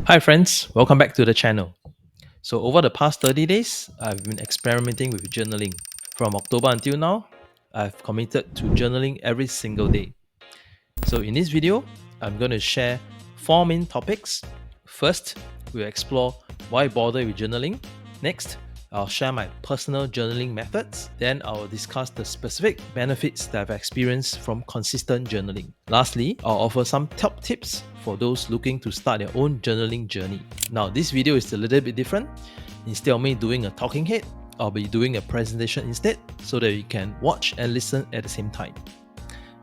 Hi friends, welcome back to the channel. So over the past 30 days, I've been experimenting with journaling. From October until now, I've committed to journaling every single day. So in this video, I'm going to share 4 main topics. First, we'll explore why bother with journaling. Next, I'll share my personal journaling methods. Then I'll discuss the specific benefits that I've experienced from consistent journaling. Lastly, I'll offer some top tips for those looking to start their own journaling journey. Now, this video is a little bit different. Instead of me doing a talking head, I'll be doing a presentation instead so that you can watch and listen at the same time.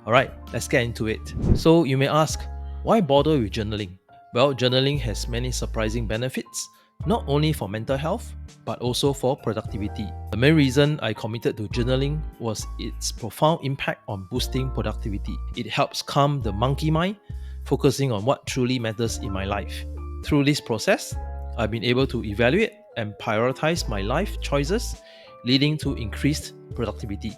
Alright, let's get into it. So you may ask, why bother with journaling? Well, journaling has many surprising benefits, not only for mental health, but also for productivity. The main reason I committed to journaling was its profound impact on boosting productivity. It helps calm the monkey mind, focusing on what truly matters in my life. Through this process, I've been able to evaluate and prioritize my life choices, leading to increased productivity.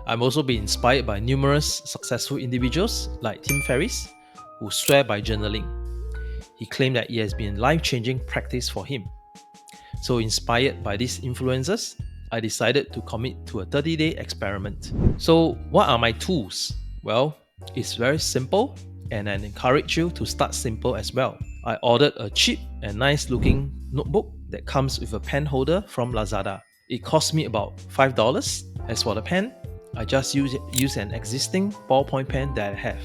I've also been inspired by numerous successful individuals like Tim Ferriss, who swear by journaling. He claimed that it has been a life-changing practice for him. So inspired by these influences, I decided to commit to a 30-day experiment. So what are my tools? Well, it's very simple and I encourage you to start simple as well. I ordered a cheap and nice looking notebook that comes with a pen holder from Lazada. It cost me about $5. As for the pen, I just use an existing ballpoint pen that I have.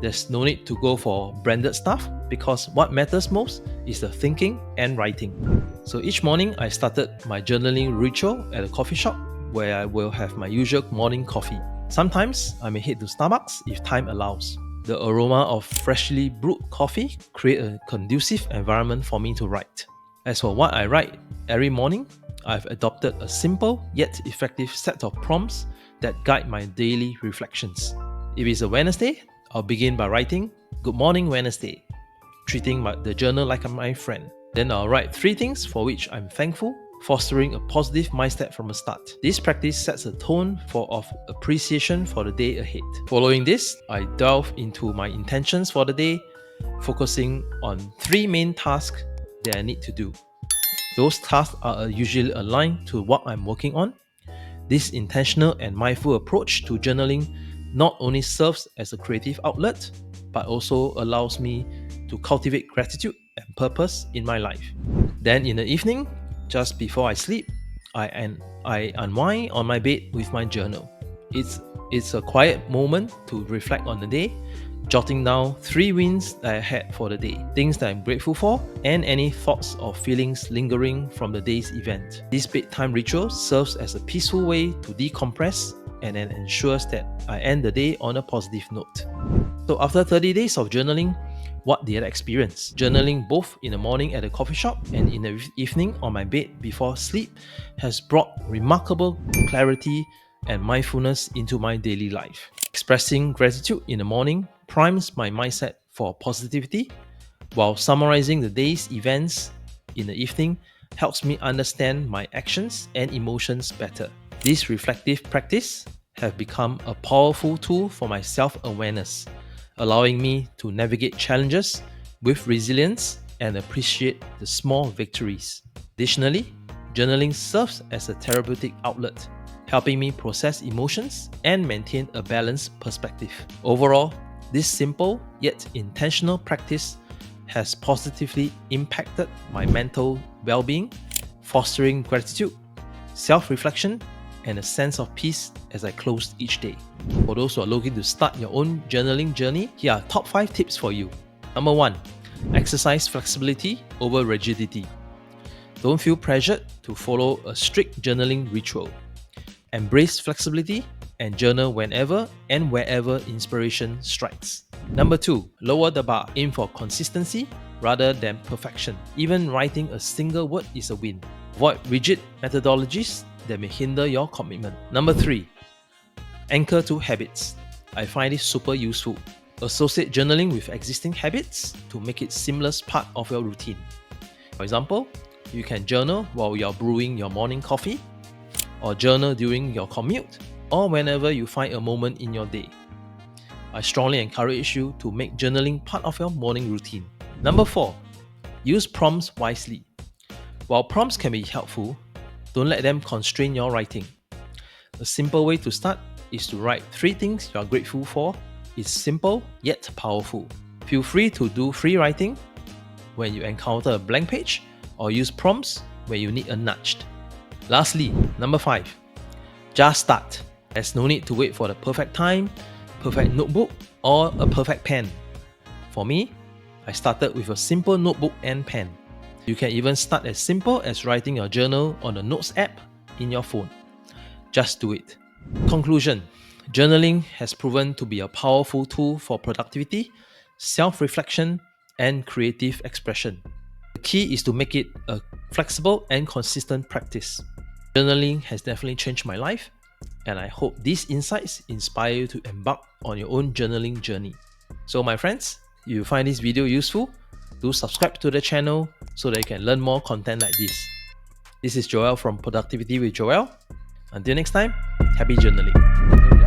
There's no need to go for branded stuff because what matters most is the thinking and writing. So each morning I started my journaling ritual at a coffee shop where I will have my usual morning coffee. Sometimes I may head to Starbucks if time allows. The aroma of freshly brewed coffee create a conducive environment for me to write. As for what I write every morning, I've adopted a simple yet effective set of prompts that guide my daily reflections. If it's a Wednesday, I'll begin by writing, "Good morning Wednesday," treating the journal like my friend. Then I'll write 3 things for which I'm thankful, fostering a positive mindset from the start. This practice sets a tone of appreciation for the day ahead. Following this, I delve into my intentions for the day, focusing on 3 main tasks that I need to do. Those tasks are usually aligned to what I'm working on. This intentional and mindful approach to journaling not only serves as a creative outlet, but also allows me to cultivate gratitude and purpose in my life. Then in the evening, just before I sleep, I unwind on my bed with my journal. It's a quiet moment to reflect on the day, jotting down 3 wins that I had for the day, things that I'm grateful for, and any thoughts or feelings lingering from the day's event. This bedtime ritual serves as a peaceful way to decompress and then ensures that I end the day on a positive note. So after 30 days of journaling, what did I experience? Journaling both in the morning at a coffee shop and in the evening on my bed before sleep has brought remarkable clarity and mindfulness into my daily life. Expressing gratitude in the morning primes my mindset for positivity, while summarizing the day's events in the evening helps me understand my actions and emotions better. This reflective practice have become a powerful tool for my self-awareness, allowing me to navigate challenges with resilience and appreciate the small victories. Additionally, journaling serves as a therapeutic outlet, helping me process emotions and maintain a balanced perspective. Overall, this simple yet intentional practice has positively impacted my mental well-being, fostering gratitude, self-reflection, and a sense of peace as I close each day. For those who are looking to start your own journaling journey, here are top 5 tips for you. Number 1, exercise flexibility over rigidity. Don't feel pressured to follow a strict journaling ritual. Embrace flexibility and journal whenever and wherever inspiration strikes. Number 2, lower the bar. Aim for consistency rather than perfection. Even writing a single word is a win. Avoid rigid methodologies that may hinder your commitment. Number 3, anchor to habits. I find it super useful. Associate journaling with existing habits to make it seamless part of your routine. For example, you can journal while you're brewing your morning coffee, or journal during your commute, or whenever you find a moment in your day. I strongly encourage you to make journaling part of your morning routine. Number 4, Use prompts wisely. While prompts can be helpful, don't let them constrain your writing. A simple way to start is to write 3 things you are grateful for. It's simple yet powerful. Feel free to do free writing when you encounter a blank page or use prompts when you need a nudge. Lastly, number 5, just start. There's no need to wait for the perfect time, perfect notebook, or a perfect pen. For me, I started with a simple notebook and pen. You can even start as simple as writing your journal on the Notes app in your phone. Just do it. Conclusion: journaling has proven to be a powerful tool for productivity, self-reflection, and creative expression. The key is to make it a flexible and consistent practice. Journaling has definitely changed my life, and I hope these insights inspire you to embark on your own journaling journey. So my friends, if you find this video useful, do subscribe to the channel so that you can learn more content like this. This is Joel from Productivity with Joel. Until next time, happy journaling.